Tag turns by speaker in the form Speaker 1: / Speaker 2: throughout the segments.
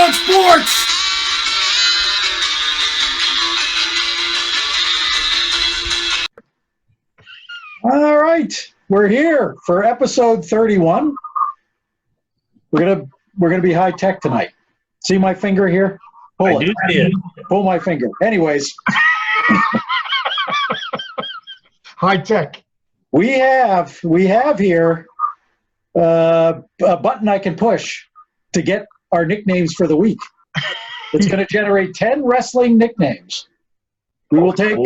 Speaker 1: Talk Sports! All right, we're here for episode 31. We're gonna be high tech tonight. See my finger here?
Speaker 2: I do see it.
Speaker 1: Pull my finger. Anyways,
Speaker 3: high tech.
Speaker 1: We have here a button I can push to get our nicknames for the week. It's going to generate 10 wrestling nicknames. We will take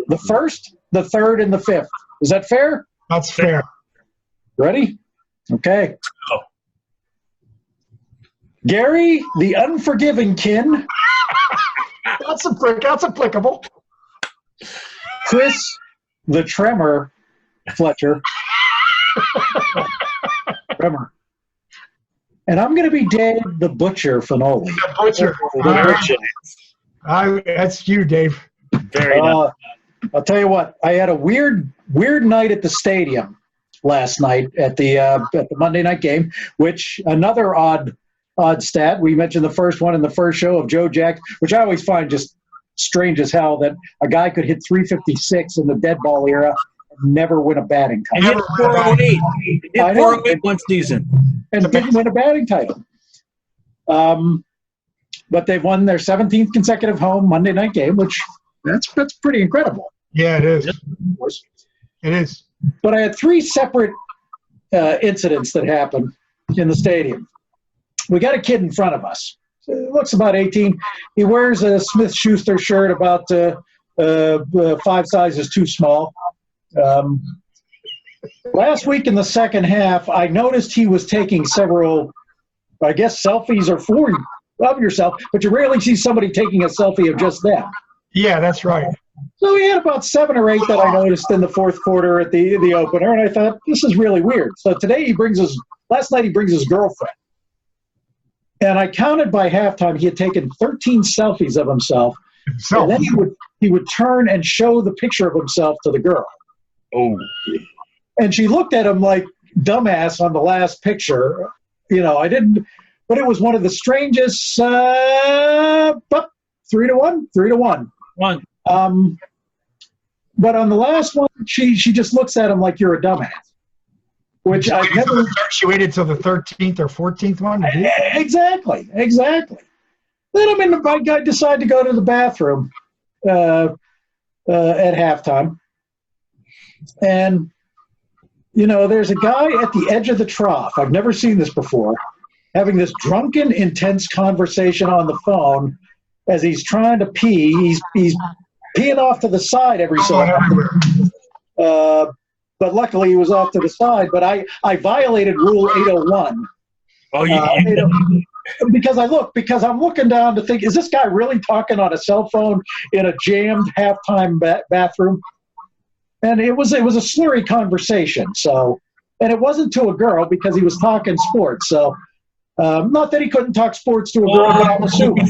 Speaker 1: the first, the third, and the fifth. Is that fair?
Speaker 3: That's fair.
Speaker 1: Ready? Okay.
Speaker 2: Oh.
Speaker 1: Gary, the Unforgiving Kin.
Speaker 3: That's applicable.
Speaker 1: Chris, the Tremor Fletcher. Tremor. And I'm going to be Dave, the Butcher Finoli.
Speaker 3: The Butcher. That's you, Dave.
Speaker 2: Very nice.
Speaker 1: I'll tell you what. I had a weird night at the stadium last night at the Monday night game, which another odd stat. We mentioned the first one in the first show of Joe Jack, which I always find just strange as hell that a guy could hit 356 in the dead ball era and never win a batting
Speaker 2: He
Speaker 1: title.
Speaker 2: hit 408. He hit 408 one season.
Speaker 1: And didn't win a batting title. But they've won their 17th consecutive home Monday night game, which that's pretty incredible.
Speaker 3: Yeah, it is.
Speaker 1: Of course.
Speaker 3: It is.
Speaker 1: But I had three separate incidents that happened in the stadium. We got a kid in front of us. Looks about 18. He wears a Smith Schuster shirt about 5 sizes too small. Last week in the second half, I noticed he was taking several, I guess, selfies of yourself, but you rarely see somebody taking a selfie of just them.
Speaker 3: Yeah, that's right.
Speaker 1: So he had about 7 or 8 that I noticed in the fourth quarter at the opener, and I thought, this is really weird. So today last night he brings his girlfriend. And I counted by halftime, he had taken 13 selfies of himself. And then he would turn and show the picture of himself to the girl.
Speaker 2: Oh.
Speaker 1: And she looked at him like dumbass on the last picture. You know, but it was one of the strangest, but 3-1.
Speaker 2: One.
Speaker 1: But on the last one, she just looks at him like you're a dumbass. Which I never.
Speaker 3: She waited till the 13th or 14th one.
Speaker 1: Exactly. Then my guy decided to go to the bathroom at halftime, and there's a guy at the edge of the trough. I've never seen this before, having this drunken, intense conversation on the phone as he's trying to pee. He's peeing off to the side every so often. But luckily he was off to the side. But I violated Rule 801.
Speaker 2: Oh, you
Speaker 1: because I'm looking down to think, is this guy really talking on a cell phone in a jammed halftime bathroom? And it was a slurry conversation. So, and it wasn't to a girl because he was talking sports. So, not that he couldn't talk sports to a girl, but I'm assuming.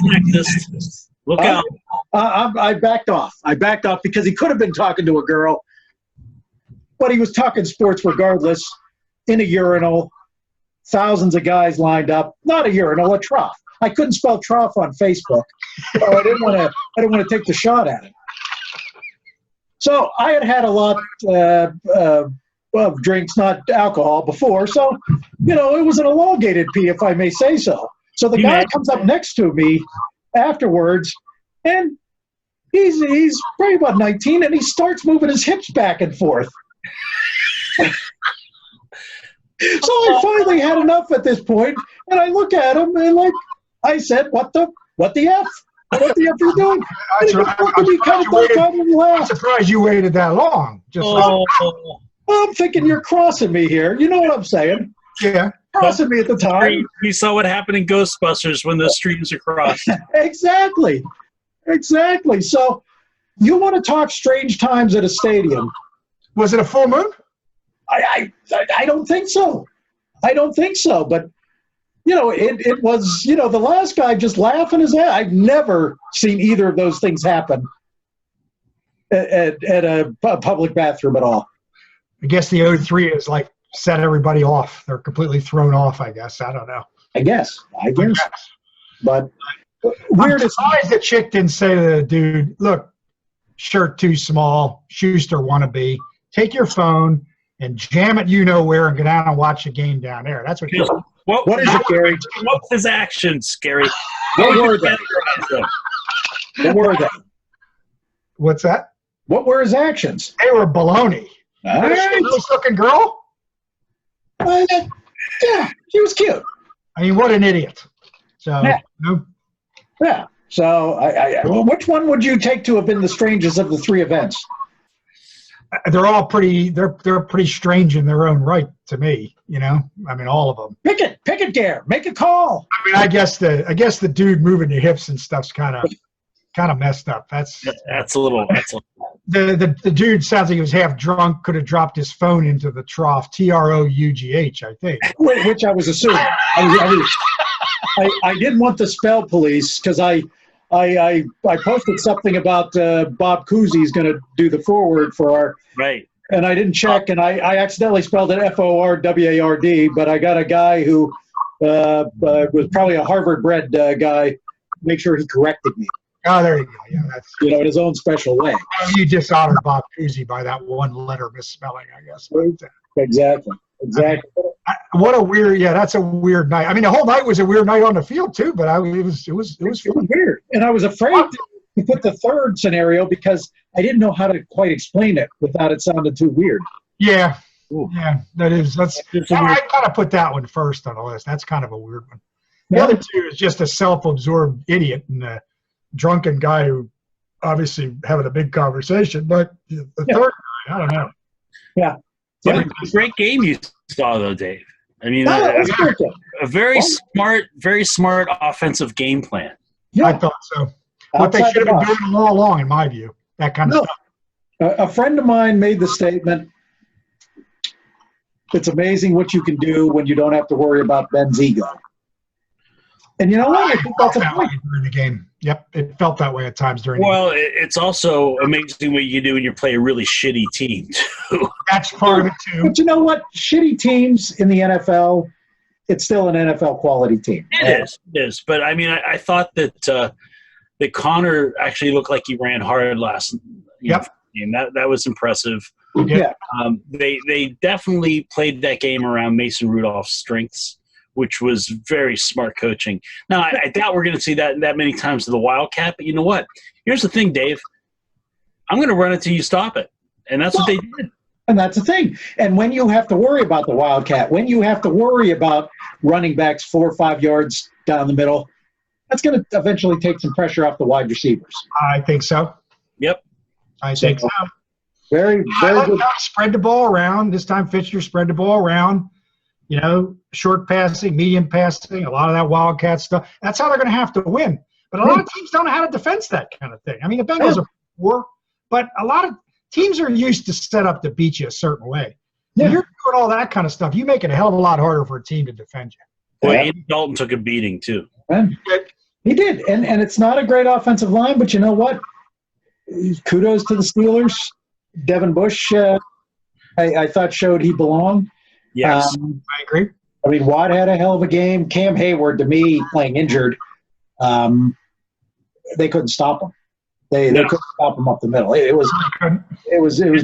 Speaker 2: Look out.
Speaker 1: I backed off. Because he could have been talking to a girl, but he was talking sports regardless, in a urinal, thousands of guys lined up. Not a urinal, a trough. I couldn't spell trough on Facebook, so I didn't want to take the shot at it. So I had a lot of drinks, not alcohol, before. So, it was an elongated pee, if I may say so. So the guy comes up next to me afterwards, and he's probably about 19, and he starts moving his hips back and forth. So I finally had enough at this point, and I look at him and I said, "What the F? What the F are you doing?"
Speaker 3: I'm surprised you waited that long.
Speaker 1: I'm thinking you're crossing me here. You know what I'm saying?
Speaker 3: Yeah.
Speaker 1: Crossing me at the time.
Speaker 2: We saw what happened in Ghostbusters when the streams are crossed.
Speaker 1: Exactly. So you want to talk strange times at a stadium.
Speaker 3: Was it a full moon?
Speaker 1: I don't think so. But, it was, the last guy just laughing his ass. I've never seen either of those things happen at a public bathroom at all.
Speaker 3: I guess the 0-3 is set everybody off. They're completely thrown off, I guess. I don't know.
Speaker 1: I guess. But
Speaker 3: I'm
Speaker 1: weirdest.
Speaker 3: surprised the chick didn't say to the dude, look, shirt too small, Schuster wannabe, take your phone and jam it you know where and go down and watch the game down there. That's what
Speaker 1: What is it, Gary?
Speaker 2: What's his actions, Gary?
Speaker 1: What were they? What were they?
Speaker 3: What's that?
Speaker 1: What were his actions?
Speaker 3: They were baloney.
Speaker 1: All
Speaker 3: Was she a
Speaker 1: right.
Speaker 3: nice looking girl?
Speaker 1: Yeah, she was cute.
Speaker 3: I mean, what an idiot. So,
Speaker 1: Yeah.
Speaker 3: you know,
Speaker 1: Yeah. So, well, which one would you take to have been the strangest of the three events?
Speaker 3: they're all pretty. They're pretty strange in their own right to me. You know, I mean, all of them.
Speaker 1: Pick it, Gare. Make a call.
Speaker 3: I mean, I guess the dude moving the hips and stuff's kind of messed up. That's
Speaker 2: a little.
Speaker 3: the dude sounds like he was half drunk. Could have dropped his phone into the trough. TROUGH, I think.
Speaker 1: Which I was assuming. I didn't want the spell police because I posted something about Bob Cousy's going to do the forward for our.
Speaker 2: Right.
Speaker 1: And I didn't check, and I accidentally spelled it FORWARD, but I got a guy who was probably a Harvard-bred guy. Make sure he corrected me,
Speaker 3: Oh, there you go. Yeah, that's
Speaker 1: in his own special way.
Speaker 3: you dishonored Bob Cousy by that one letter misspelling, I guess.
Speaker 1: Exactly.
Speaker 3: What a weird. Yeah, that's a weird night. I mean, the whole night was a weird night on the field too. But it was
Speaker 1: It was
Speaker 3: fun.
Speaker 1: weird, and I was afraid to put the third scenario because I didn't know how to quite explain it without it sounding too weird.
Speaker 3: Yeah,
Speaker 2: Ooh.
Speaker 3: yeah, that's.
Speaker 2: It's a weird-
Speaker 3: I kind of put that one first on the list. That's kind of a weird one. The
Speaker 1: Yeah.
Speaker 3: other two is just a self-absorbed idiot and a drunken guy who obviously having a big conversation. But the third guy, I don't know.
Speaker 2: What a great game you saw, though, Dave. I mean,
Speaker 1: No, it was good.
Speaker 2: a very smart offensive game plan.
Speaker 3: I
Speaker 1: Yeah,
Speaker 3: thought so. What they
Speaker 1: outside
Speaker 3: should
Speaker 1: the
Speaker 3: have been
Speaker 1: box.
Speaker 3: doing all along, in my view. That kind of
Speaker 1: No.
Speaker 3: stuff.
Speaker 1: A friend of mine made the statement, it's amazing what you can do when you don't have to worry about Ben's ego. And you know what? I think that's a
Speaker 3: Felt that way
Speaker 1: point.
Speaker 3: during the game. Yep, it felt that way at times during the game.
Speaker 2: Well, it's also amazing what you do when you play a really shitty team, too.
Speaker 3: That's part of it too.
Speaker 1: But you know what? Shitty teams in the NFL, it's still an NFL quality team.
Speaker 2: It is. But, I mean, I thought that Connor actually looked like he ran hard last game. That was impressive.
Speaker 1: Yeah.
Speaker 2: They definitely played that game around Mason Rudolph's strengths, which was very smart coaching. Now, I doubt we're going to see that many times to the Wildcat, but you know what? Here's the thing, Dave. I'm going to run it till you stop it. And that's what they did.
Speaker 1: And that's the thing. And when you have to worry about the Wildcat, when you have to worry about running backs 4 or 5 yards down the middle, that's going to eventually take some pressure off the wide receivers.
Speaker 3: I think so.
Speaker 2: Yep.
Speaker 3: I think so.
Speaker 1: Very, very good.
Speaker 3: Spread the ball around. This time Fisher spread the ball around. You know, short passing, medium passing, a lot of that Wildcat stuff. That's how they're going to have to win. But a lot of teams don't know how to defend that kind of thing. I mean, the Bengals are poor, but a lot of teams are used to set up to beat you a certain way. When
Speaker 1: Yeah.
Speaker 3: you're doing all that kind of stuff, you make it a hell of a lot harder for a team to defend you.
Speaker 2: Boy,
Speaker 1: Yeah.
Speaker 2: Andy Dalton took a beating, too.
Speaker 1: And he did. And it's not a great offensive line, but you know what? Kudos to the Steelers. Devin Bush, I thought showed he belonged.
Speaker 2: Yes.
Speaker 3: I agree.
Speaker 1: I mean, Watt had a hell of a game. Cam Hayward, to me, playing injured, they couldn't stop him. They
Speaker 2: No.
Speaker 1: couldn't stop him up the middle. It was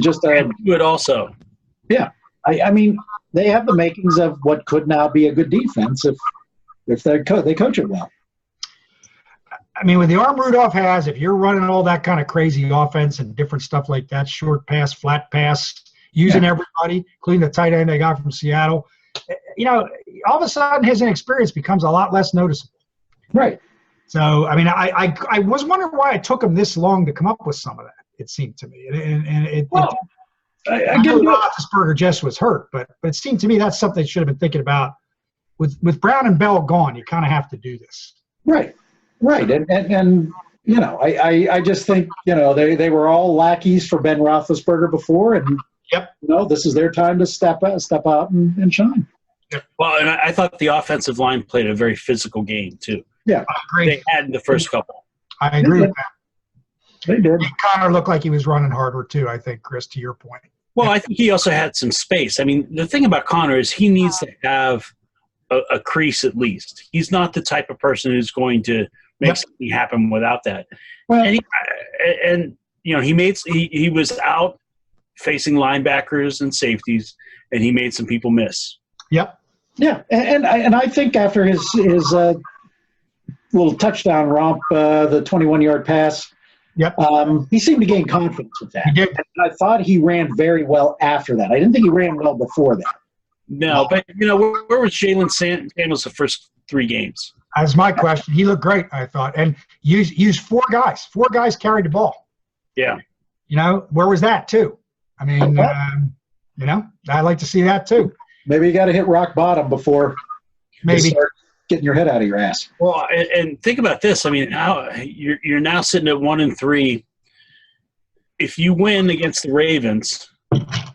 Speaker 1: just a.
Speaker 2: And do it also.
Speaker 1: I mean, they have the makings of what could now be a good defense if they coach it well.
Speaker 3: I mean, with the arm Rudolph has, if you're running all that kind of crazy offense and different stuff like that, short pass, flat pass, using everybody, including the tight end they got from Seattle, you know, all of a sudden his inexperience becomes a lot less noticeable.
Speaker 1: Right.
Speaker 3: So, I mean, I was wondering why it took him this long to come up with some of that, it seemed to me. I know Roethlisberger just was hurt, but it seemed to me that's something they should have been thinking about. With Brown and Bell gone, you kind of have to do this.
Speaker 1: Right. And you know, I just think, you know, they were all lackeys for Ben Roethlisberger before, and you know, this is their time to step out and shine.
Speaker 2: Well, and I thought the offensive line played a very physical game, too.
Speaker 1: Yeah,
Speaker 3: I agree.
Speaker 2: They had in the first couple.
Speaker 3: I agree with that.
Speaker 1: they did.
Speaker 3: Connor looked like he was running harder too, I think, Chris, to your point.
Speaker 2: Well, I think he also had some space. I mean, the thing about Connor is he needs to have a crease at least. He's not the type of person who's going to make something happen without that.
Speaker 1: Well,
Speaker 2: And he was out facing linebackers and safeties, and he made some people miss.
Speaker 3: Yep.
Speaker 1: yeah, and I think after his little touchdown romp, the 21-yard pass,
Speaker 3: Yep.
Speaker 1: he seemed to gain confidence with that.
Speaker 3: He did.
Speaker 1: And I thought he ran very well after that. I didn't think he ran well before that.
Speaker 2: No, but where was Jalen Samuels the first 3 games?
Speaker 3: That's my question. He looked great, I thought, and used 4 guys. 4 guys carried the ball.
Speaker 2: Yeah.
Speaker 3: Where was that too? I mean, I'd like to see that too.
Speaker 1: Maybe you got to hit rock bottom before you start getting your head out of your ass.
Speaker 2: Well, and think about this. I mean, you're now sitting at 1-3. If you win against the Ravens,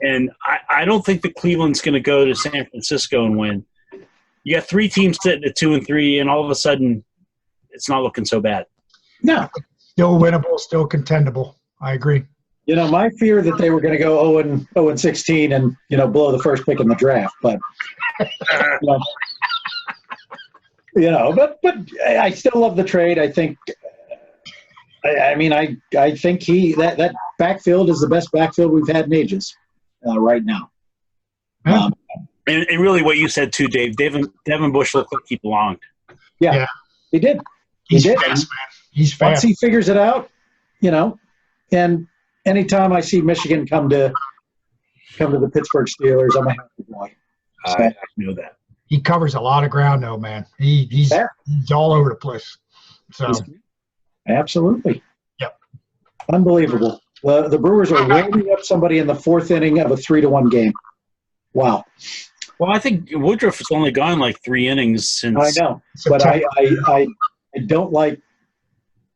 Speaker 2: and I don't think that Cleveland's going to go to San Francisco and win. You got 3 teams sitting at 2-3, and all of a sudden, it's not looking so bad.
Speaker 1: No.
Speaker 3: Still winnable, still contendable. I agree.
Speaker 1: My fear that they were going to go 0-16 and blow the first pick in the draft, but but I still love the trade. I think. I think that backfield is the best backfield we've had in ages right now.
Speaker 2: And really, what you said too, Dave. Devin Bush looked like he belonged.
Speaker 1: Yeah. He did.
Speaker 3: He's fast, man. He's fast.
Speaker 1: Once he figures it out, and anytime I see Michigan come to the Pittsburgh Steelers, I'm a happy boy.
Speaker 2: I know that.
Speaker 3: He covers a lot of ground, though, man. He's all over the place. So.
Speaker 1: Absolutely.
Speaker 3: Yep.
Speaker 1: Unbelievable. The Brewers are warming up somebody in the 4th inning of a 3-1 game. Wow.
Speaker 2: Well, I think Woodruff has only gone like 3 innings since.
Speaker 1: I know, but I don't like.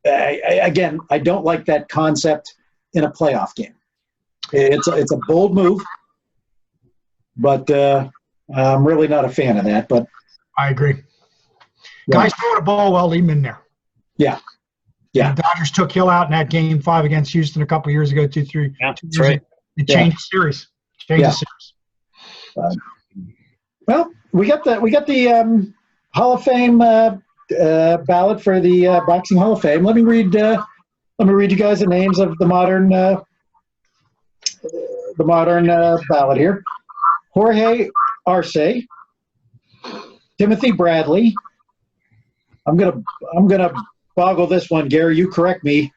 Speaker 1: I don't like that concept in a playoff game. It's a bold move, but I'm really not a fan of that. But
Speaker 3: I agree. Guys throwing a ball well, leave him in there.
Speaker 1: Yeah. Yeah.
Speaker 3: The Dodgers took Hill out in that game 5 against Houston a couple years ago, 2-3.
Speaker 2: Yeah, that's right.
Speaker 3: It changed the series. The series.
Speaker 1: Well, we got the Hall of Fame ballot for the Boxing Hall of Fame. Let me read you guys the names of the modern ballot here. Jorge Arce, Timothy Bradley. I'm gonna boggle this one, Gary. You correct me.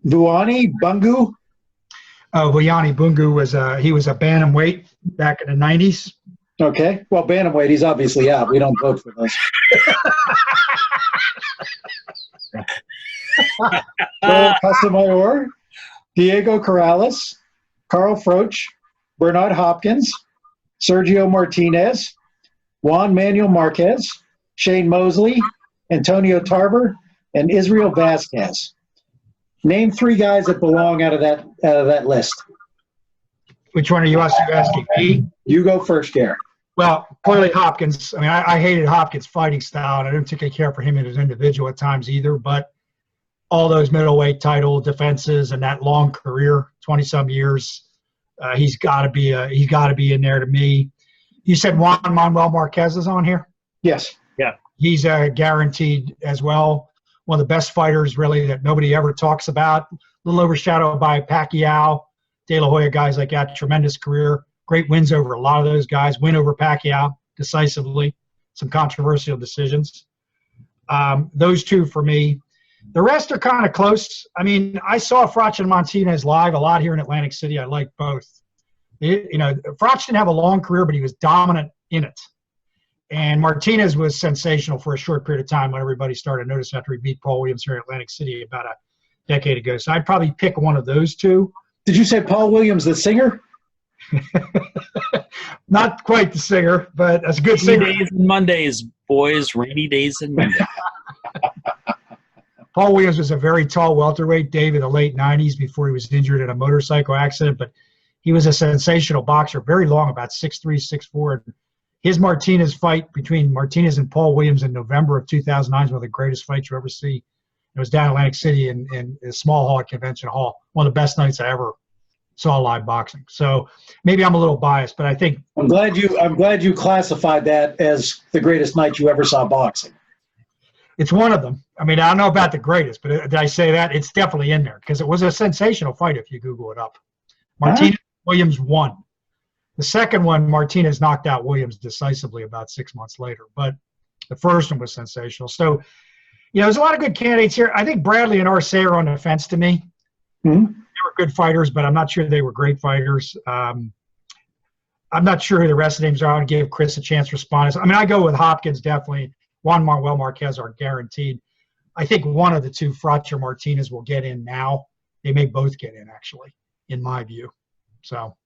Speaker 1: Vuani Bungu.
Speaker 3: Oh, Vuyani Bungu was a bantamweight back in the 90s.
Speaker 1: Okay. Well, bantamweight, he's obviously out. We don't vote for this. Joel Casamayor, Diego Corrales, Carl Froch, Bernard Hopkins, Sergio Martinez, Juan Manuel Marquez, Shane Mosley, Antonio Tarver, and Israel Vasquez. Name 3 guys that belong out of that list.
Speaker 3: Which one are you asking? Me?
Speaker 1: You go first, Gary.
Speaker 3: Well, clearly Hopkins. I mean, I hated Hopkins' fighting style, and I didn't particularly care for him as an individual at times either. But all those middleweight title defenses and that long career, 20-some years, he's got to be in there to me. You said Juan Manuel Marquez is on here?
Speaker 1: Yes.
Speaker 2: Yeah.
Speaker 3: He's guaranteed as well. One of the best fighters, really, that nobody ever talks about. A little overshadowed by Pacquiao, De La Hoya, guys like that. Tremendous career. Great wins over a lot of those guys. Win over Pacquiao decisively. Some controversial decisions. Those 2 for me. The rest are kind of close. I mean, I saw Froch and Martinez live a lot here in Atlantic City. I like both. Froch didn't have a long career, but he was dominant in it. And Martinez was sensational for a short period of time when everybody started noticing after he beat Paul Williams here in Atlantic City about a decade ago. So I'd probably pick one of those 2.
Speaker 1: Did you say Paul Williams, the singer?
Speaker 3: Not quite the singer, but that's a good singer.
Speaker 2: Rainy days and Mondays, boys. Rainy days and Mondays.
Speaker 3: Paul Williams was a very tall welterweight, Dave, in the late 90s before he was injured in a motorcycle accident. But he was a sensational boxer, very long, about 6'3", 6'4". His Martinez fight between Martinez and Paul Williams in November of 2009 is one of the greatest fights you ever see. It was down in Atlantic City in a small hall at Convention Hall. One of the best nights I saw live boxing. So maybe I'm a little biased, but I think
Speaker 1: I'm glad you classified that as the greatest night you ever saw boxing.
Speaker 3: it's one of them. I mean, I don't know about the greatest, but did I say that? It's definitely in there because it was a sensational fight if you Google it up. Martinez Williams won. The second one, Martinez knocked out Williams decisively about 6 months later, but the first one was sensational. So, there's a lot of good candidates here. I think Bradley and Arce are on the fence to me.
Speaker 1: Mm-hmm.
Speaker 3: They were good fighters, but I'm not sure they were great fighters. I'm not sure who the rest of the names are. I want to give Chris a chance to respond. I mean, I go with Hopkins, definitely. Juan Manuel Marquez are guaranteed. I think one of the two, Fracher Martinez, will get in now. They may both get in, actually, in my view. So.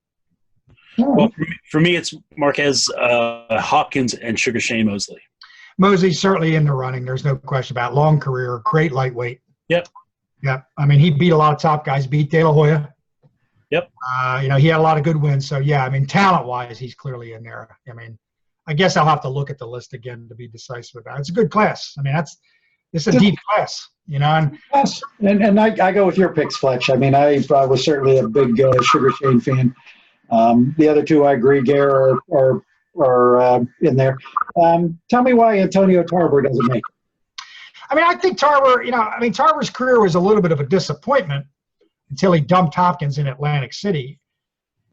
Speaker 2: Well, for me, it's Marquez, Hopkins, and Sugar Shane Mosley.
Speaker 3: Mosley's certainly in the running. There's no question about it. Long career, great lightweight.
Speaker 2: Yep.
Speaker 3: I mean, he beat a lot of top guys. Beat De La Hoya.
Speaker 2: Yep.
Speaker 3: He had a lot of good wins. So, yeah, I mean, talent-wise, he's clearly in there. I mean, I guess I'll have to look at the list again to be decisive about it. It's a good class. I mean, it's a deep class, And
Speaker 1: Yes, and I go with your picks, Fletch. I mean, I was certainly a big Sugar Shane fan. The other two, I agree, Gare are in there. Tell me why Antonio Tarver doesn't make it.
Speaker 3: I mean, I think Tarver, Tarver's career was a little bit of a disappointment until he dumped Hopkins in Atlantic City.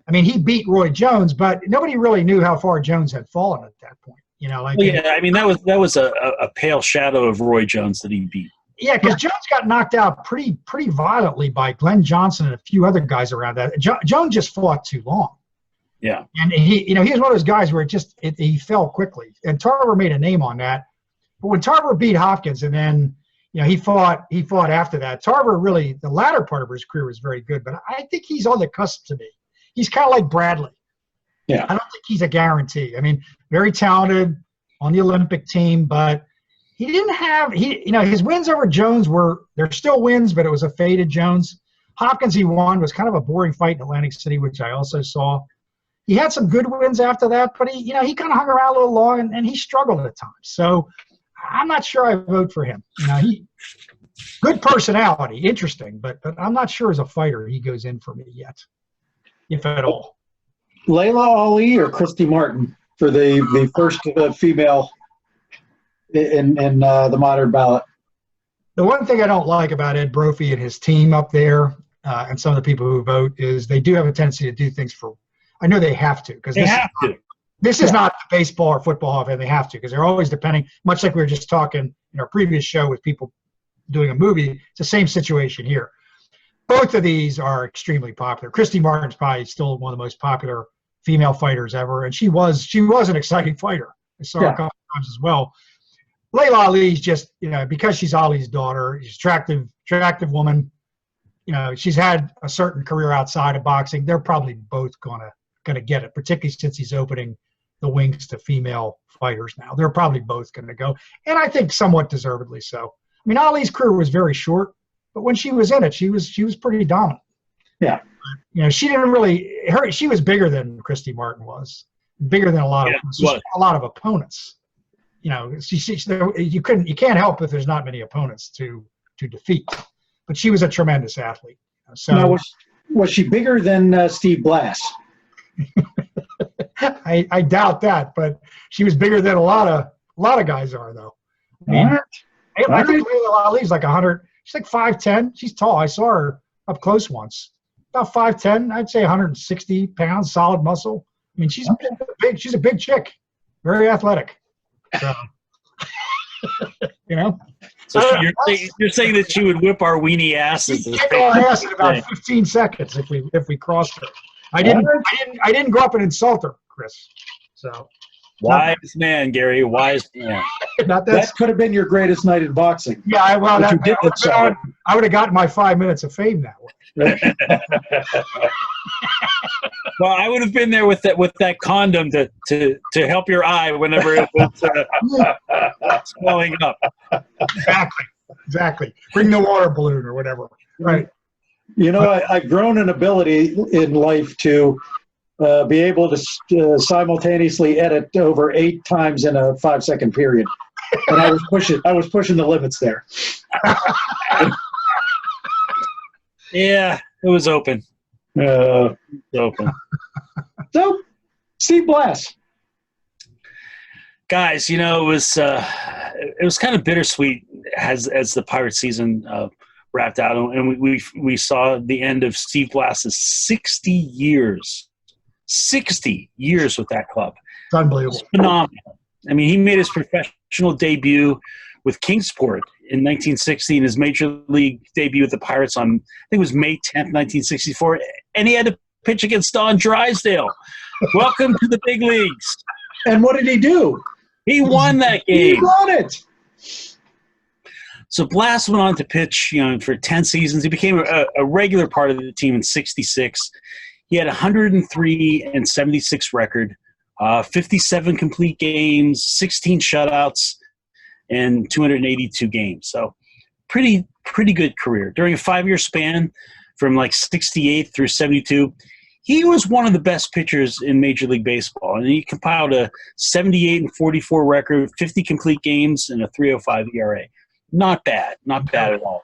Speaker 3: I mean, he beat Roy Jones, but nobody really knew how far Jones had fallen at that point.
Speaker 2: I mean, that was a pale shadow of Roy Jones that he beat.
Speaker 3: Yeah, because Jones got knocked out pretty violently by Glenn Johnson and a few other guys around that. Jones just fought too long.
Speaker 2: Yeah,
Speaker 3: and he was one of those guys where he fell quickly. And Tarver made a name on that. But when Tarver beat Hopkins, and then he fought after that. Tarver really, the latter part of his career was very good, but I think he's on the cusp to me. He's kind of like Bradley.
Speaker 1: Yeah,
Speaker 3: I don't think he's a guarantee. I mean, very talented on the Olympic team, but he didn't have his wins over Jones they're still wins, but it was a faded Jones. Hopkins he won was kind of a boring fight in Atlantic City, which I also saw. He had some good wins after that, but he kind of hung around a little long and he struggled at times. So I'm not sure I vote for him. He good personality, interesting, but I'm not sure as a fighter he goes in for me yet, if at all.
Speaker 1: Layla Ali or Christy Martin for the first female in the modern ballot?
Speaker 3: The one thing I don't like about Ed Brophy and his team up there and some of the people who vote is they do have a tendency to do things I know they have to because this is not baseball or football, and they have to because they're always depending, much like we were just talking in our previous show with people doing a movie. It's the same situation here. Both of these are extremely popular. Christy Martin's probably still one of the most popular female fighters ever, and she was an exciting fighter. I saw her a couple of times as well. Layla Ali's just, because she's Ali's daughter, she's an attractive woman. She's had a certain career outside of boxing. They're probably both gonna get it, particularly since he's opening the wings to female fighters now. They're probably both gonna go, and I think somewhat deservedly so. I mean, Ali's career was very short, but when she was in it, she was pretty dominant.
Speaker 1: Yeah.
Speaker 3: She didn't really she was bigger than Christy Martin was, bigger than a lot of opponents. You can't help if there's not many opponents to defeat. But she was a tremendous athlete. So
Speaker 1: now, was she bigger than Steve Blass?
Speaker 3: I doubt that, but she was bigger than a lot of guys are, though. I think Layla Ali's like 100. She's like 5'10". She's tall. I saw her up close once. About 5'10". I'd say 160 pounds, solid muscle. I mean, she's big. She's a big chick, very athletic. So,
Speaker 2: So you're saying that she would whip our weenie asses?
Speaker 3: She'd kick our ass in about 15 seconds if we crossed her. I didn't go up and insult her, Chris. So
Speaker 2: wise man, Gary, wise man.
Speaker 1: That could have been your greatest night in boxing.
Speaker 3: Yeah, I would have gotten my 5 minutes of fame that way.
Speaker 2: Well, I would have been there with that condom to help your eye whenever it was swelling up.
Speaker 3: Exactly. Bring the water balloon or whatever. Right.
Speaker 1: I've grown an ability in life to be able to simultaneously edit over 8 times in a 5-second period, and I was pushing the limits there.
Speaker 2: Yeah, it was open. Open.
Speaker 1: So, Steve Blass.
Speaker 2: Guys, it was kind of bittersweet as the Pirate season wrapped out, and we saw the end of Steve Blass's 60 years with that club.
Speaker 3: It's unbelievable.
Speaker 2: It's phenomenal. I mean, he made his professional debut with Kingsport in 1960 and his major league debut with the Pirates on, I think it was May 10th, 1964, and he had to pitch against Don Drysdale. Welcome to the big leagues.
Speaker 1: And what did he do?
Speaker 2: He won that game.
Speaker 1: He won it.
Speaker 2: So Blass went on to pitch, for 10 seasons. He became a regular part of the team in 66. He had 103-76 record, 57 complete games, 16 shutouts, and 282 games. So pretty good career. During a 5-year span from like 68 through 72, he was one of the best pitchers in Major League Baseball. And he compiled a 78-44 record, 50 complete games, and a 3.05 ERA. Not bad at all.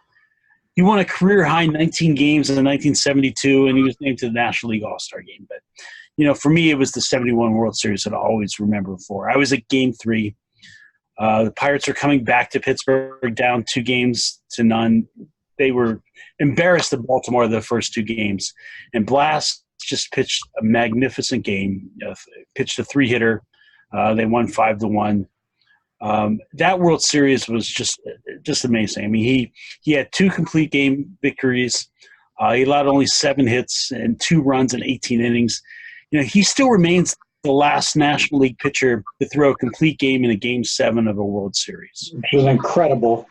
Speaker 2: He won a career-high 19 games in 1972, and he was named to the National League All-Star game. But, for me, it was the 71 World Series that I always remember for. I was at Game 3. The Pirates were coming back to Pittsburgh down 2-0. They were embarrassed at Baltimore the first 2 games. And Blass just pitched a magnificent game, pitched a 3-hitter. They won 5-1. That World Series was just amazing. I mean, he had 2 complete game victories. He allowed only 7 hits and 2 runs in 18 innings. He still remains the last National League pitcher to throw a complete game in a Game 7 of a World Series.
Speaker 1: It was an incredible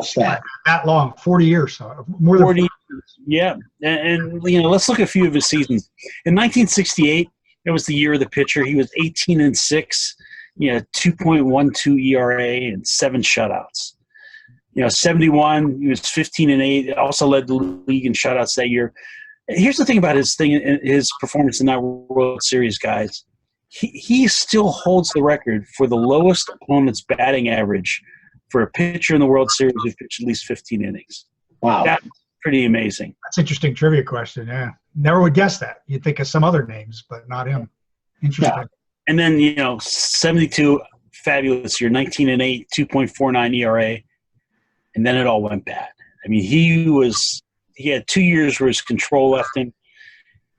Speaker 1: stat.
Speaker 3: That long, 40 years. More than
Speaker 2: 40 years. Yeah. And let's look at a few of his seasons. In 1968, it was the year of the pitcher. He was 18-6. 2.12 ERA and 7 shutouts. 71, he was 15-8. Also led the league in shutouts that year. Here's the thing about his performance in that World Series, guys. He still holds the record for the lowest opponent's batting average for a pitcher in the World Series who pitched at least 15 innings.
Speaker 1: Wow.
Speaker 2: That's pretty amazing.
Speaker 3: That's an interesting trivia question, yeah. Never would guess that. You'd think of some other names, but not him. Interesting.
Speaker 1: Yeah.
Speaker 2: And then, 72, fabulous year, 19-8, 2.49 ERA, and then it all went bad. I mean, he had 2 years where his control left him.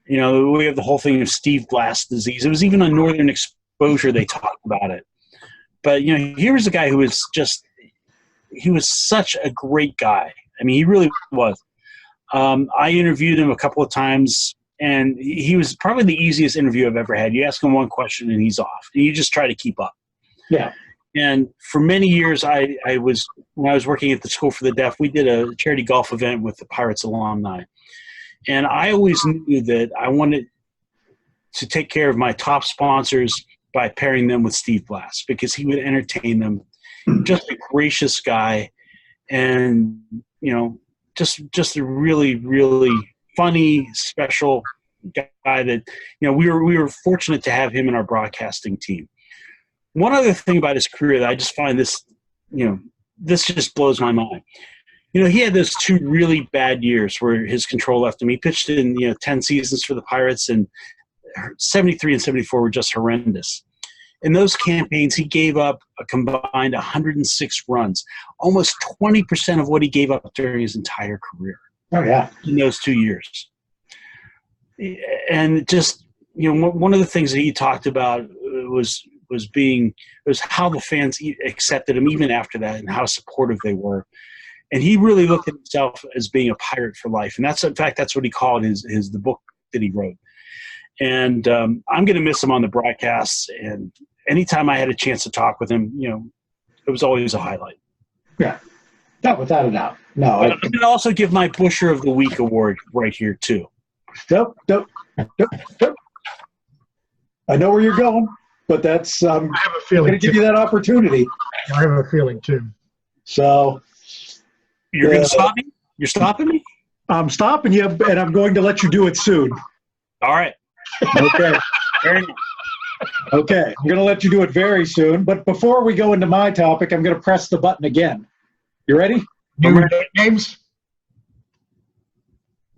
Speaker 2: We have the whole thing of Steve Blass disease. It was even on Northern Exposure they talked about it. But, here was a guy who was he was such a great guy. I mean, he really was. I interviewed him a couple of times. And he was probably the easiest interview I've ever had. You ask him one question and he's off. And you just try to keep up.
Speaker 1: Yeah.
Speaker 2: And for many years, when I was working at the School for the Deaf, we did a charity golf event with the Pirates alumni. And I always knew that I wanted to take care of my top sponsors by pairing them with Steve Blass because he would entertain them. Just a gracious guy and, just a really, really funny, special guy that, we were fortunate to have him in our broadcasting team. One other thing about his career that I just find this just blows my mind. He had those 2 really bad years where his control left him. He pitched in, 10 seasons for the Pirates, and 73 and 74 were just horrendous. In those campaigns, he gave up a combined 106 runs, almost 20% of what he gave up during his entire career.
Speaker 1: Oh, yeah.
Speaker 2: In those 2 years. And just, one of the things that he talked about was how the fans accepted him even after that and how supportive they were. And he really looked at himself as being a pirate for life. And that's what he called the book that he wrote. And I'm going to miss him on the broadcasts. And anytime I had a chance to talk with him, it was always a highlight.
Speaker 1: Yeah. Not without a doubt. No.
Speaker 2: I'm going to also give my Busher of the Week award right here, too.
Speaker 1: Nope. I know where you're going, but that's
Speaker 3: I have a feeling.
Speaker 1: I'm going to give you that opportunity.
Speaker 3: I have a feeling, too.
Speaker 1: So.
Speaker 2: You're going to stop me? You're stopping me?
Speaker 1: I'm stopping you, and I'm going to let you do it soon.
Speaker 2: All right.
Speaker 1: Okay.
Speaker 2: Very nice.
Speaker 1: Okay. I'm going to let you do it very soon. But before we go into my topic, I'm going to press the button again. You ready?
Speaker 3: New names?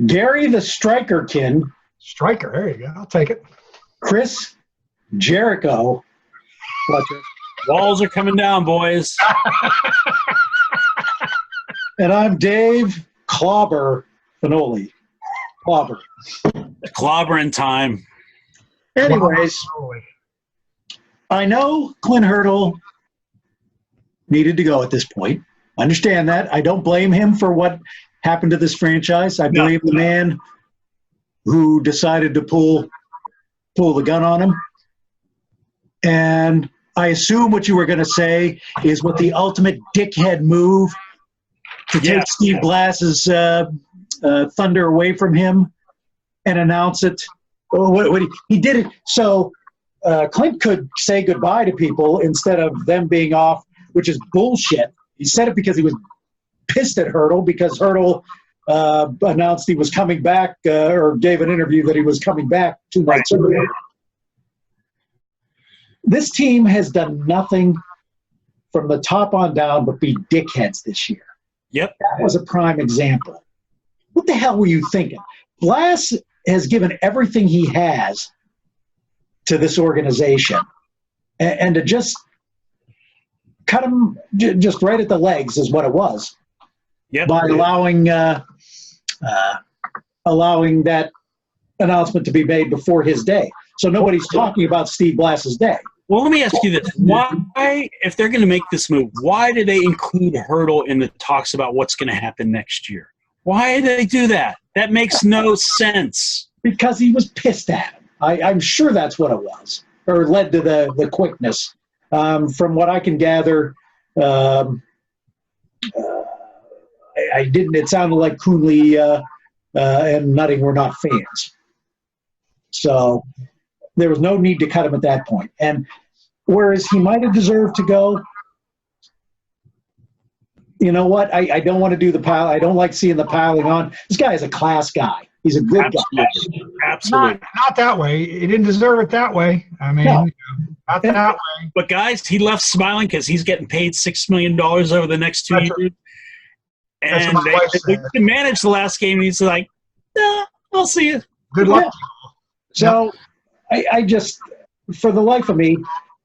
Speaker 1: Gary the Strikerkin
Speaker 3: Striker. There you go. I'll take it.
Speaker 1: Chris Jericho Fletcher.
Speaker 2: Walls are coming down, boys.
Speaker 1: And I'm Dave Clobber Finoli. Clobber.
Speaker 2: Clobbering time.
Speaker 1: Anyways, I know Clint Hurdle needed to go at this point. I understand that. I don't blame him for what happened to this franchise. I blame the man who decided to pull the gun on him. And I assume what you were going to say is what the ultimate dickhead move to take Steve Blass's thunder away from him and announce it. What he did it so Clint could say goodbye to people instead of them being off, which is bullshit. He said it because he was pissed at Hurdle because Hurdle announced he was coming back or gave an interview that he was coming back 2 months earlier. This team has done nothing from the top on down but be dickheads this year.
Speaker 2: Yep.
Speaker 1: That was a prime example. What the hell were you thinking? Blass has given everything he has to this organization. And to just cut him just right at the legs is what it was.
Speaker 2: Yep.
Speaker 1: By allowing that announcement to be made before his day. So nobody's talking about Steve Blass's day.
Speaker 2: Well, let me ask you this. Why, if they're going to make this move, why did they include Hurdle in the talks about what's going to happen next year? Why did they do that? That makes no sense.
Speaker 1: Because he was pissed at him. I'm sure that's what it was, or led to the quickness. From what I can gather, I didn't. It sounded like Coonley and Nutting were not fans. So there was no need to cut him at that point. And whereas he might have deserved to go, you know what? I don't want to do the pile. I don't like seeing the piling on. This guy is a class guy. He's a good guy.
Speaker 2: Absolutely.
Speaker 3: Not that way. He didn't deserve it that way. I mean,
Speaker 1: No.
Speaker 3: not that way.
Speaker 2: But, guys, he left smiling because he's getting paid $6 million over the next 2
Speaker 3: That's
Speaker 2: years.
Speaker 3: That's
Speaker 2: And
Speaker 3: what my wife
Speaker 2: they
Speaker 3: said.
Speaker 2: can manage the last game. And he's like, nah, I'll see you.
Speaker 3: Good luck.
Speaker 1: Yeah. So I just, for the life of me,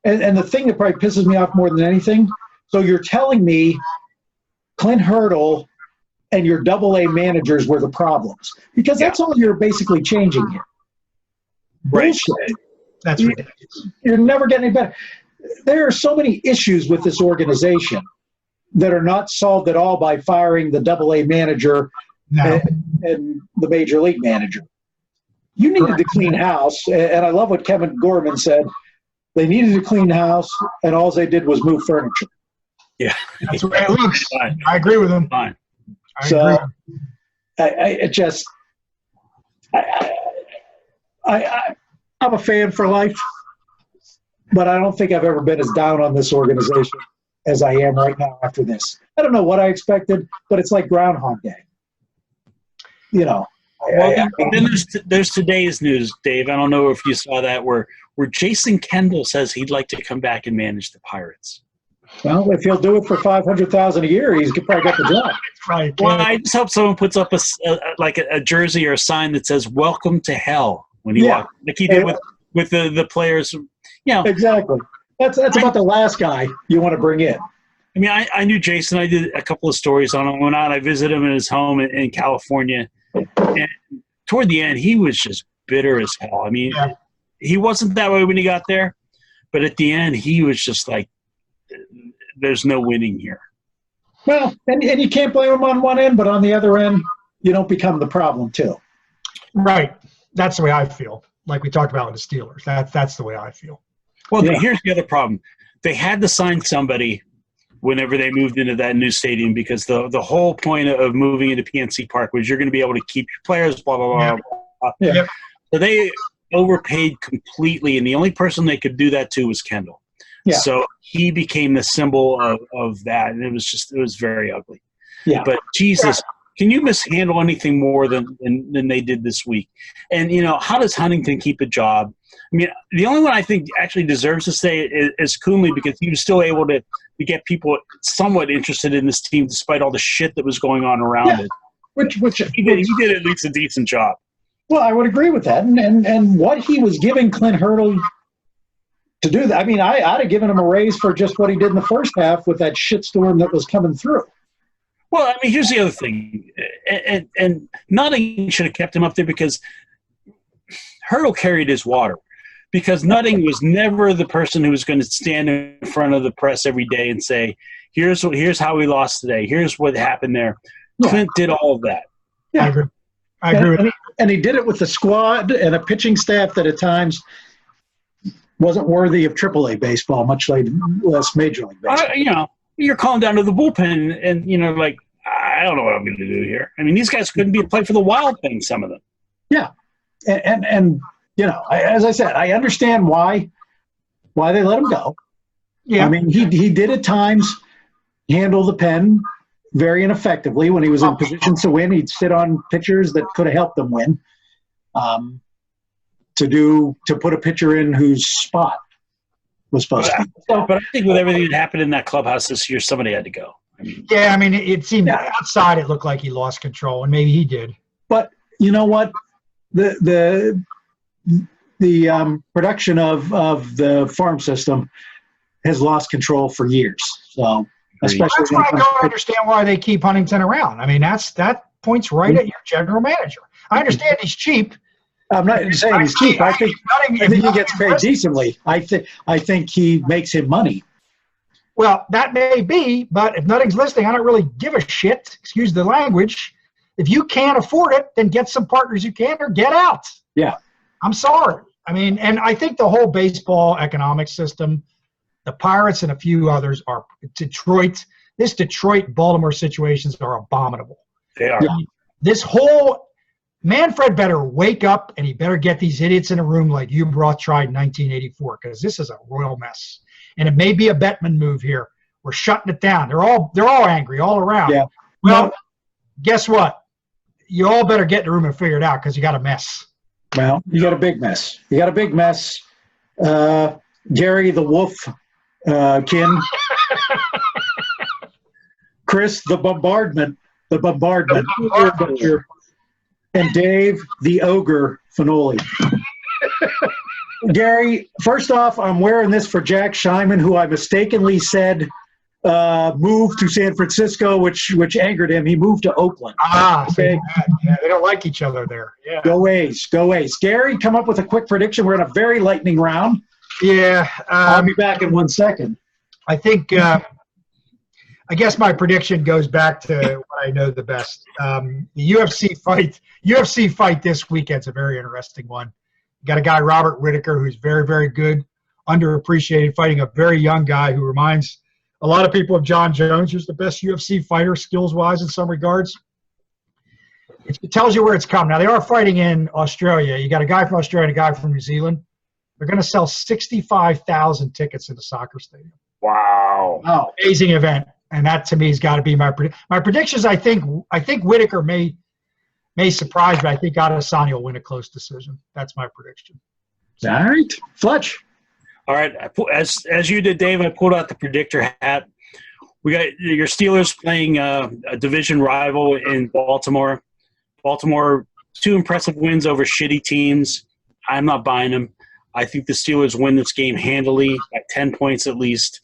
Speaker 1: and the thing that probably pisses me off more than anything, so you're telling me Clint Hurdle and your double-A managers were the problems. Because that's all you're basically changing here.
Speaker 2: Right.
Speaker 1: Bullshit.
Speaker 3: That's ridiculous.
Speaker 1: You're never getting any better. There are so many issues with this organization that are not solved at all by firing the double-A manager
Speaker 3: No.
Speaker 1: and the major league manager. You needed to clean house, and I love what Kevin Gorman said. They needed to clean house, and all they did was move furniture.
Speaker 2: Yeah.
Speaker 3: That's the way it looks.
Speaker 2: Fine.
Speaker 3: I agree with him.
Speaker 2: Fine.
Speaker 3: I
Speaker 1: So
Speaker 3: agree.
Speaker 1: I'm a fan for life, but I don't think I've ever been as down on this organization as I am right now after this. I don't know what I expected, but it's like Groundhog Day. You know.
Speaker 2: Well, then there's today's news, Dave. I don't know if you saw that where Jason Kendall says he'd like to come back and manage the Pirates.
Speaker 1: Well, if he'll do it for $500,000 a year, he's probably got the job.
Speaker 3: Right.
Speaker 2: Well, I just hope someone puts up a jersey or a sign that says "Welcome to Hell" when he walks, like he did with the players. You know,
Speaker 1: Exactly. That's about the last guy you want to bring in.
Speaker 2: I mean, I knew Jason. I did a couple of stories on him. When I visited him in his home in California, and toward the end, he was just bitter as hell. I mean, he wasn't that way when he got there, but at the end, he was just like, "There's no winning here."
Speaker 1: Well, and you can't blame him on one end, but on the other end, you don't become the problem too.
Speaker 3: Right. That's the way I feel. Like we talked about with the Steelers. That's the way I feel.
Speaker 2: Well,
Speaker 1: Yeah.
Speaker 2: here's the other problem. They had to sign somebody whenever they moved into that new stadium because the whole point of moving into PNC Park was you're going to be able to keep your players, blah, blah, blah, blah.
Speaker 1: Yeah.
Speaker 3: Yep.
Speaker 2: So they overpaid completely, and the only person they could do that to was Kendall.
Speaker 1: Yeah.
Speaker 2: So he became the symbol of that, and it was very ugly.
Speaker 1: Yeah.
Speaker 2: But Jesus, can you mishandle anything more than they did this week? And, you know, how does Huntington keep a job? I mean, the only one I think actually deserves to stay is Coonley because he was still able to get people somewhat interested in this team despite all the shit that was going on around it.
Speaker 1: Which
Speaker 2: He did at least a decent job.
Speaker 1: Well, I would agree with that. And what he was giving Clint Hurdle to do that, I mean, I'd have given him a raise for just what he did in the first half with that shitstorm that was coming through.
Speaker 2: Well, I mean, here's the other thing. And Nutting should have kept him up there because Hurdle carried his water. Because Nutting was never the person who was going to stand in front of the press every day and say, here's how we lost today. Here's what happened there. Yeah. Clint did all of that.
Speaker 3: Yeah. I agree with that.
Speaker 1: And he did it with the squad and a pitching staff that at times wasn't worthy of AAA baseball, much less Major League Baseball.
Speaker 2: You're calling down to the bullpen and, like, I don't know what I'm going to do here. I mean, these guys couldn't be play for the Wild thing, some of them.
Speaker 1: Yeah. And as I said, I understand why they let him go. Yeah. I mean, he did at times handle the pen very ineffectively when he was in positions to win. He'd sit on pitchers that could have helped them win. To put a pitcher in whose spot was supposed to be.
Speaker 2: But I think with everything that happened in that clubhouse this year, somebody had to go.
Speaker 3: It seemed outside it looked like he lost control, and maybe he did.
Speaker 1: But you know what? The production of the farm system has lost control for years. So especially
Speaker 3: that's why I don't understand why they keep Huntington around. I mean, that points right at your general manager. I understand he's cheap.
Speaker 1: I'm not saying he's cheap. I think he gets paid decently. I think he makes him money.
Speaker 3: Well, that may be, but if Nutting's listening, I don't really give a shit. Excuse the language. If you can't afford it, then get some partners you can or get out.
Speaker 1: Yeah.
Speaker 3: I'm sorry. I mean, and I think the whole baseball economic system, the Pirates and a few others are Baltimore situations are abominable.
Speaker 2: They are.
Speaker 3: This whole Manfred better wake up and he better get these idiots in a room like Ueberroth tried in 1984 because this is a royal mess. And it may be a Bettman move here. We're shutting it down. They're all angry all around.
Speaker 1: Yeah.
Speaker 3: Well, guess what? You all better get in the room and figure it out because you got a mess.
Speaker 1: Well, you got a big mess. Gary the Wolf Kin. Chris the Bombardment. And Dave the Ogre Finoli. Gary, first off, I'm wearing this for Jack Scheinman, who I mistakenly said moved to San Francisco, which angered him. He moved to Oakland.
Speaker 3: Okay. Yeah, they don't like each other there. Yeah.
Speaker 1: Go A's. Gary, come up with a quick prediction. We're in a very lightning round.
Speaker 3: Yeah.
Speaker 1: I'll be back in 1 second.
Speaker 3: I think I guess my prediction goes back to what I know the best. The UFC fight this weekend's a very interesting one. You got a guy, Robert Whittaker, who's very, very good, underappreciated, fighting a very young guy who reminds a lot of people of John Jones, who's the best UFC fighter skills-wise in some regards. It tells you where it's come. Now, they are fighting in Australia. You got a guy from Australia and a guy from New Zealand. They're going to sell 65,000 tickets in the soccer stadium.
Speaker 2: Wow.
Speaker 3: Amazing event. And that, to me, has got to be my predictions. I think Whittaker may surprise, but I think Adesanya will win a close decision. That's my prediction.
Speaker 1: All right. Fletch.
Speaker 2: All right. As you did, Dave, I pulled out the predictor hat. We got your Steelers playing a division rival in Baltimore. Baltimore, 2 impressive wins over shitty teams. I'm not buying them. I think the Steelers win this game handily by 10 points at least.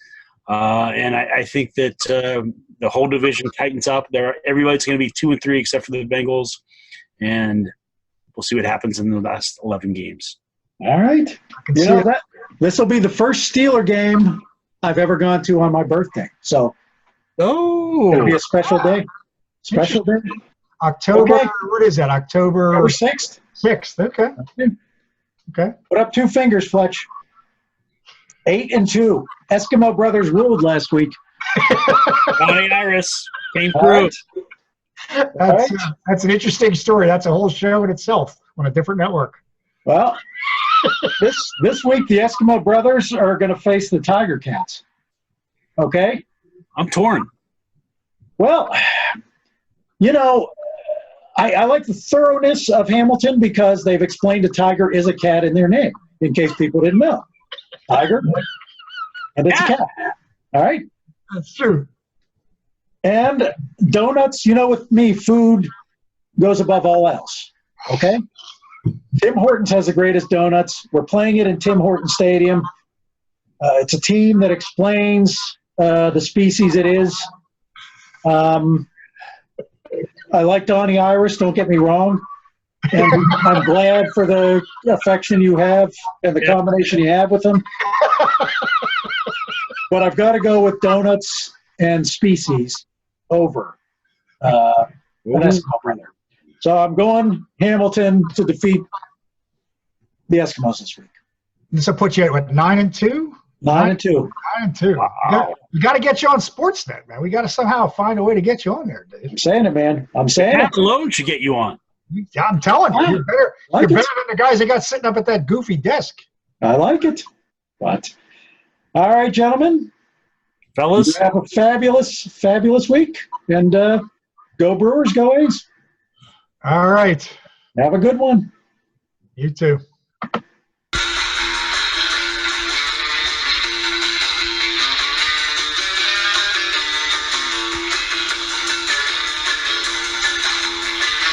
Speaker 2: And I think that the whole division tightens up. Everybody's going to be 2-3 except for the Bengals. And we'll see what happens in the last 11 games.
Speaker 1: All right. This will be the first Steeler game I've ever gone to on my birthday. So it'll be a special day. Special day.
Speaker 3: October, okay. What is that? October
Speaker 1: 6th?
Speaker 3: 6th, okay.
Speaker 1: Put up 2 fingers, Fletch. 8-2. Eskimo Brothers ruled last week.
Speaker 2: Bonnie Iris came through.
Speaker 1: Right.
Speaker 3: That's an interesting story. That's a whole show in itself on a different network.
Speaker 1: Well, this week the Eskimo Brothers are going to face the Tiger Cats. Okay?
Speaker 2: I'm torn.
Speaker 1: Well, I like the thoroughness of Hamilton because they've explained a tiger is a cat in their name, in case people didn't know. Tiger, and it's a cat. All right?
Speaker 3: That's true.
Speaker 1: And donuts, with me, food goes above all else. Okay? Tim Hortons has the greatest donuts. We're playing it in Tim Hortons Stadium. It's a team that explains the species it is. I like Donnie Iris, don't get me wrong. And I'm glad for the affection you have and the combination you have with him. But I've got to go with donuts and species over an Eskimo brother. So I'm going Hamilton to defeat the Eskimos this week.
Speaker 3: This will put you at what, 9-2?
Speaker 1: 9-2.
Speaker 3: 9-2.
Speaker 1: Wow.
Speaker 3: We got to get you on Sportsnet, man. We got to somehow find a way to get you on there, Dave.
Speaker 1: I'm saying it, man. I'm saying
Speaker 2: Pat
Speaker 1: it.
Speaker 2: alone should get you on.
Speaker 3: I'm telling you, you're better.
Speaker 1: Like
Speaker 3: You're
Speaker 1: it.
Speaker 3: better than the guys that got sitting up at that goofy desk.
Speaker 1: I like it. But all right, gentlemen,
Speaker 2: Fellas,
Speaker 1: you have a fabulous, fabulous week, and go Brewers, go A's.
Speaker 3: All right.
Speaker 1: Have a good one.
Speaker 3: You too.